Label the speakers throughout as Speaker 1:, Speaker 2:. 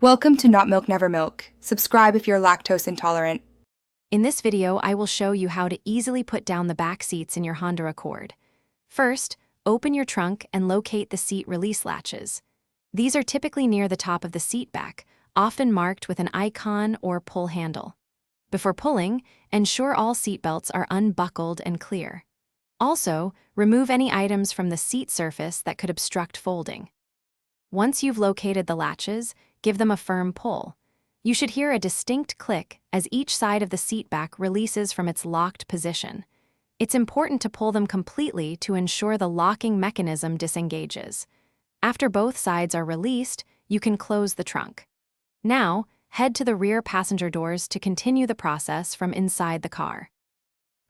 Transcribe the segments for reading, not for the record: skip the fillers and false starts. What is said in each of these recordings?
Speaker 1: Welcome to Not Milk Never Milk. Subscribe if you're lactose intolerant.
Speaker 2: In this video, I will show you how to easily put down the back seats in your Honda Accord. First, open your trunk and locate the seat release latches. These are typically near the top of the seat back, often marked with an icon or pull handle. Before pulling, ensure all seat belts are unbuckled and clear. Also, remove any items from the seat surface that could obstruct folding. Once you've located the latches, give them a firm pull. You should hear a distinct click as each side of the seat back releases from its locked position. It's important to pull them completely to ensure the locking mechanism disengages. After both sides are released, you can close the trunk. Now, head to the rear passenger doors to continue the process from inside the car.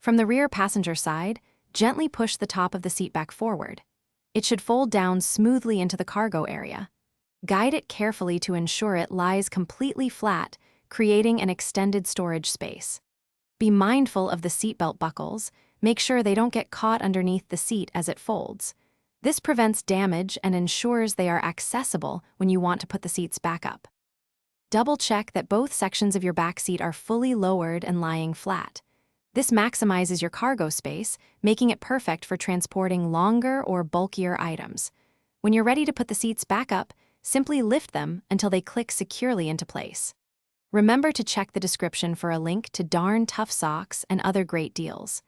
Speaker 2: From the rear passenger side, gently push the top of the seat back forward. It should fold down smoothly into the cargo area. Guide it carefully to ensure it lies completely flat, creating an extended storage space. Be mindful of the seatbelt buckles. Make sure they don't get caught underneath the seat as it folds. This prevents damage and ensures they are accessible when you want to put the seats back up. Double-check that both sections of your back seat are fully lowered and lying flat. This maximizes your cargo space, making it perfect for transporting longer or bulkier items. When you're ready to put the seats back up, simply lift them until they click securely into place. Remember to check the description for a link to Darn Tough socks and other great deals.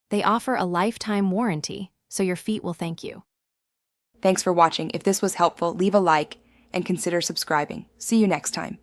Speaker 2: They offer a lifetime warranty, so your feet will thank you.
Speaker 1: Thanks for watching. If this was helpful, leave a like and consider subscribing. See you next time.